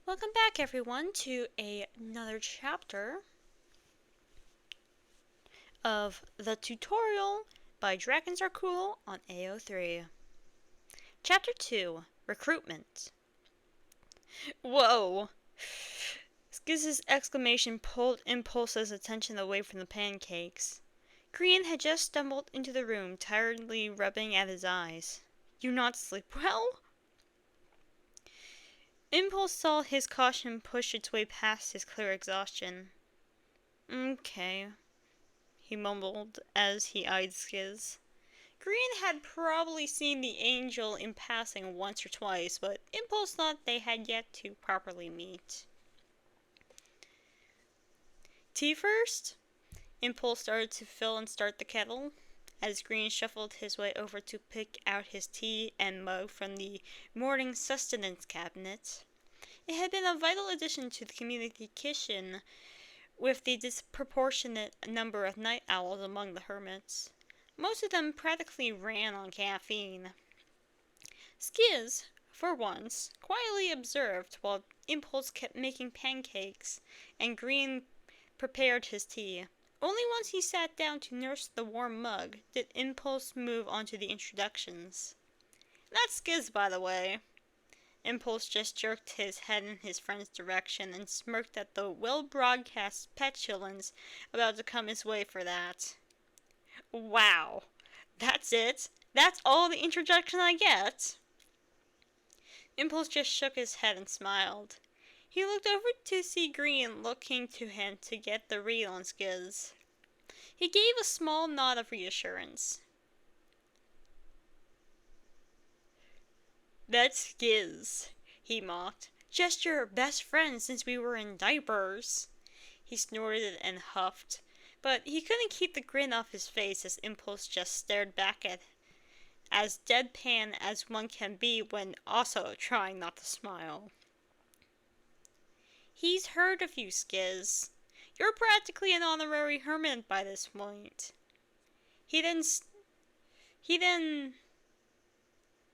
Welcome back, everyone, to another chapter of the tutorial by Dragons Are Cool on AO3. Chapter 2, Recruitment. Whoa! Skiz's exclamation pulled Impulse's attention away from the pancakes. Green had just stumbled into the room, tiredly rubbing at his eyes. You not sleep well? Impulse saw his caution push its way past his clear exhaustion. Okay, he mumbled as he eyed Skiz. Green had probably seen the angel in passing once or twice, but Impulse thought they had yet to properly meet. Tea first? Impulse started to fill and start the kettle, as Green shuffled his way over to pick out his tea and mug from the morning sustenance cabinet. It had been a vital addition to the community kitchen, with the disproportionate number of night owls among the hermits. Most of them practically ran on caffeine. Skiz, for once, quietly observed while Impulse kept making pancakes and Green prepared his tea. Only once he sat down to nurse the warm mug did Impulse move on to the introductions. That's Skiz, by the way. Impulse just jerked his head in his friend's direction and smirked at the well-broadcast petulance about to come his way for that. Wow, that's it? That's all the introduction I get? Impulse just shook his head and smiled. He looked over to see Green looking to him to get the read on Skiz. He gave a small nod of reassurance. That's Skiz, he mocked. Just your best friend since we were in diapers. He snorted and huffed, but he couldn't keep the grin off his face as Impulse just stared back at as deadpan as one can be when also trying not to smile. He's heard of you, Skiz. You're practically an honorary hermit by this point. He then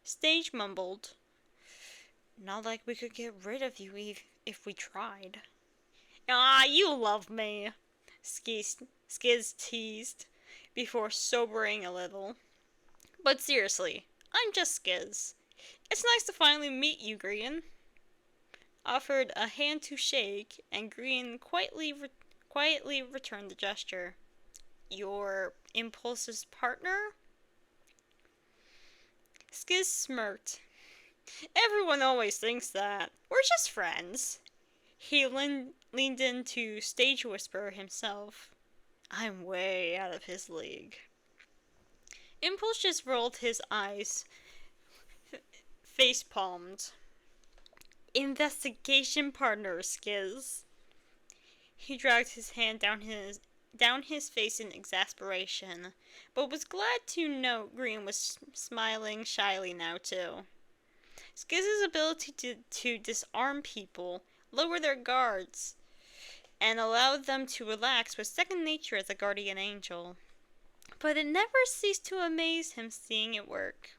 stage mumbled. Not like we could get rid of you if we tried. Ah, you love me, Skiz teased, before sobering a little. But seriously, I'm just Skiz. It's nice to finally meet you, Green. Offered a hand to shake, and Green quietly returned the gesture. Your Impulse's partner? Skiz smirked. Everyone always thinks that. We're just friends. He leaned in to stage whisper himself. I'm way out of his league. Impulse just rolled his eyes, face palmed. Investigation partner, Skiz. He dragged his hand down his face in exasperation, but was glad to note Green was smiling shyly now too. Skiz's ability to disarm people, lower their guards, and allow them to relax was second nature as a guardian angel. But it never ceased to amaze him seeing it work.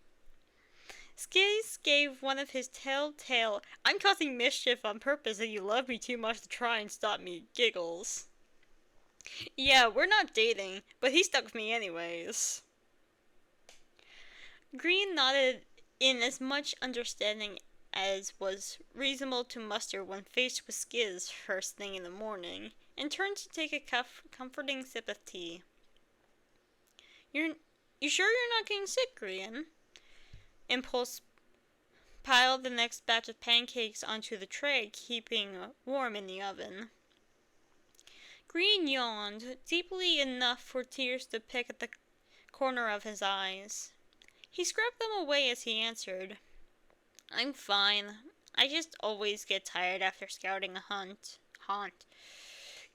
Skiz gave one of his telltale, I'm causing mischief on purpose and you love me too much to try and stop me giggles. Yeah, we're not dating, but he stuck with me anyways. Green nodded in as much understanding as was reasonable to muster when faced with Skiz first thing in the morning, and turned to take a comforting sip of tea. You sure you're not getting sick, Green? Impulse piled the next batch of pancakes onto the tray, keeping warm in the oven. Green yawned, deeply enough for tears to pick at the corner of his eyes. He scrubbed them away as he answered, I'm fine. I just always get tired after scouting a haunt.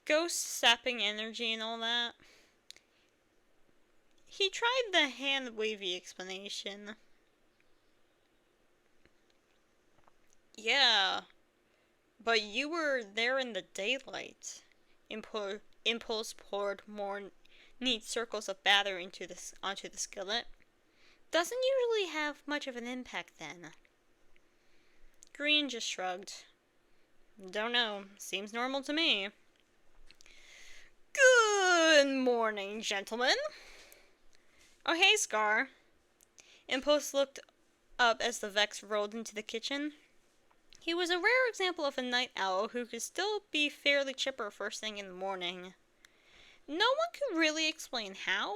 Ghosts sapping energy and all that. He tried the hand-wavy explanation. Yeah, but you were there in the daylight. Impulse poured more neat circles of batter onto the skillet. Doesn't usually have much of an impact then. Green just shrugged. Don't know. Seems normal to me. Good morning, gentlemen. Oh, hey, Scar. Impulse looked up as the Vex rolled into the kitchen. He was a rare example of a night owl who could still be fairly chipper first thing in the morning. No one could really explain how.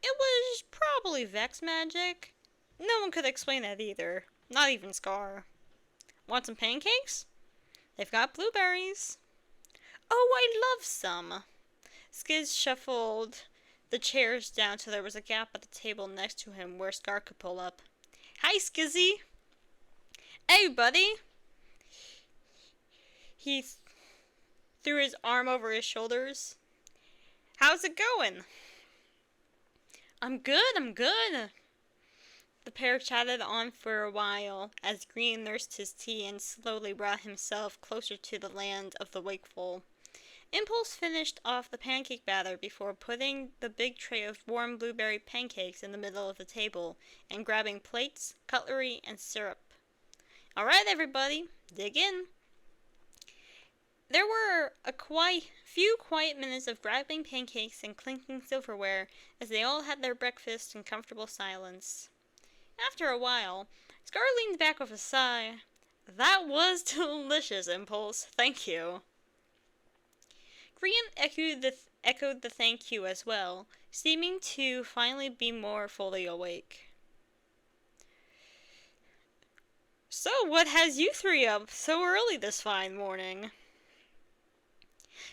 It was probably Vex magic. No one could explain that either. Not even Scar. Want some pancakes? They've got blueberries. Oh, I love some. Skiz shuffled the chairs down till there was a gap at the table next to him where Scar could pull up. Hi, Skizzy. Hey, buddy. He threw his arm over his shoulders. How's it going? I'm good. The pair chatted on for a while as Green nursed his tea and slowly brought himself closer to the land of the wakeful. Impulse finished off the pancake batter before putting the big tray of warm blueberry pancakes in the middle of the table and grabbing plates, cutlery, and syrup. All right, everybody, dig in. There were a few quiet minutes of grabbing pancakes and clinking silverware as they all had their breakfast in comfortable silence. After a while, Scar leaned back with a sigh. That was delicious, Impulse. Thank you. Green echoed the thank you as well, seeming to finally be more fully awake. So, what has you three up so early this fine morning?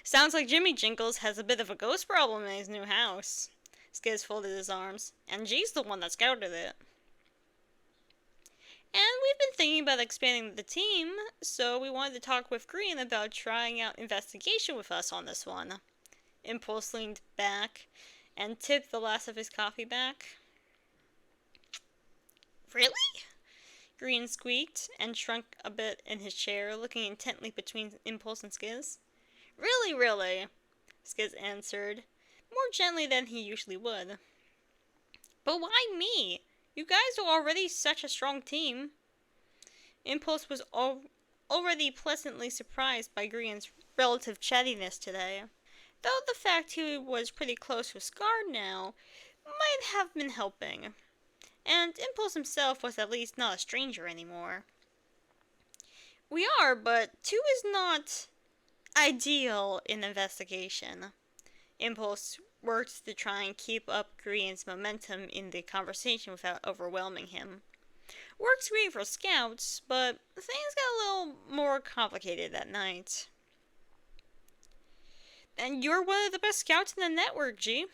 Sounds like Jimmy Jingles has a bit of a ghost problem in his new house. Skiz folded his arms, and G's the one that scouted it. And we've been thinking about expanding the team, so we wanted to talk with Green about trying out investigation with us on this one. Impulse leaned back and tipped the last of his coffee back. Really? Green squeaked and shrunk a bit in his chair, looking intently between Impulse and Skiz. Really, Skiz answered, more gently than he usually would. But why me? You guys are already such a strong team. Impulse was already pleasantly surprised by Green's relative chattiness today, though the fact he was pretty close with Scar now might have been helping, and Impulse himself was at least not a stranger anymore. We are, but 2 is not ideal in investigation. Impulse worked to try and keep up Green's momentum in the conversation without overwhelming him. Works great for scouts, but things got a little more complicated that night. And you're one of the best scouts in the network, G.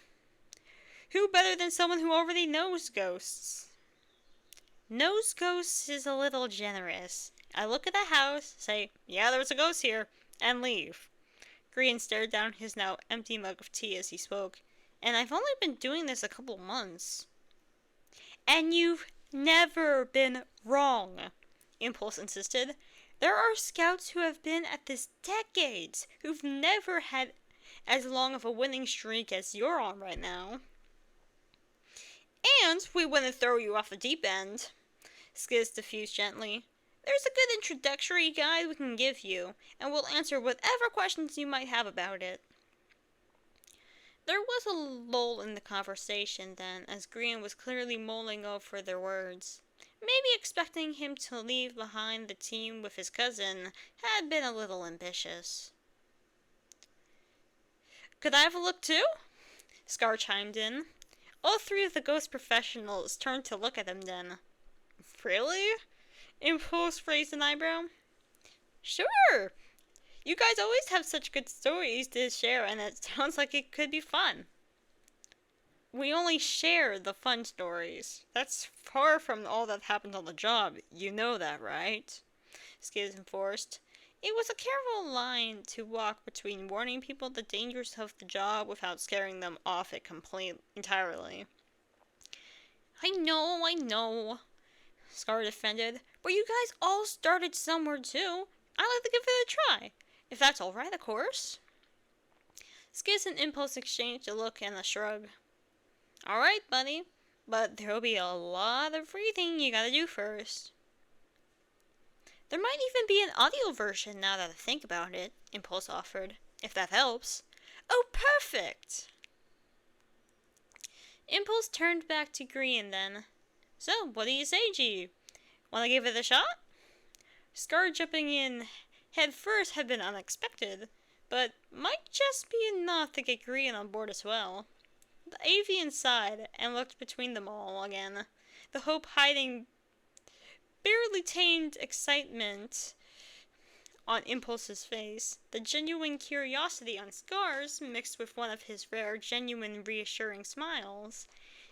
Who better than someone who already knows ghosts? Knows ghosts is a little generous. I look at the house, say, yeah, there's a ghost here, and leave. Green stared down his now empty mug of tea as he spoke. And I've only been doing this a couple months. And you've never been wrong, Impulse insisted. There are scouts who have been at this decades, who've never had as long of a winning streak as you're on right now. And we wouldn't throw you off the deep end, Skiz diffused gently. There's a good introductory guide we can give you, and we'll answer whatever questions you might have about it. There was a lull in the conversation then, as Green was clearly mulling over their words. Maybe expecting him to leave behind the team with his cousin had been a little ambitious. Could I have a look too? Scar chimed in. All 3 of the ghost professionals turned to look at him then. Really? Impulse raised an eyebrow. Sure! You guys always have such good stories to share, and it sounds like it could be fun. We only share the fun stories. That's far from all that happened on the job. You know that, right? Skiz enforced. It was a careful line to walk between warning people the dangers of the job without scaring them off it entirely. I know, Scar defended, but you guys all started somewhere too. I'd like to give it a try. If that's alright, of course. Skiz and Impulse exchanged a look and a shrug. Alright, buddy, but there'll be a lot of reading you gotta do first. There might even be an audio version now that I think about it, Impulse offered, if that helps. Oh, perfect! Impulse turned back to Green then. So, what do you say, G? Want to give it a shot? Scar jumping in head first had been unexpected, but might just be enough to get Green on board as well. The avian sighed and looked between them all again, the hope hiding barely tamed excitement on Impulse's face, the genuine curiosity on Scar's mixed with one of his rare, genuine, reassuring smiles,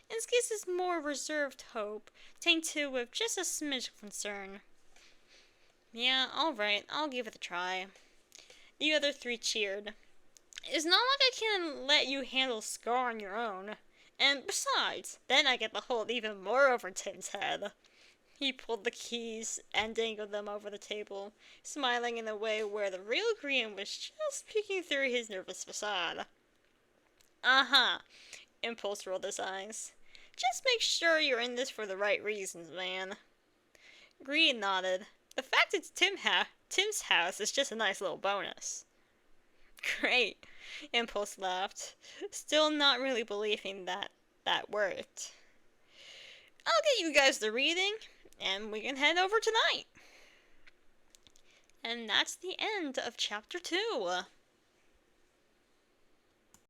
and Skiz's more reserved hope, tainted with just a smidge of concern. Yeah, alright, I'll give it a try. The other three cheered. It's not like I can let you handle Scar on your own. And besides, then I get to hold even more over Tim's head. He pulled the keys and dangled them over the table, smiling in a way where the real Green was just peeking through his nervous facade. Uh-huh, Impulse rolled his eyes. Just make sure you're in this for the right reasons, man. Green nodded. The fact it's Tim's house is just a nice little bonus. Great, Impulse laughed, still not really believing that worked. I'll get you guys the reading, and we can head over tonight. And that's the end of chapter 2.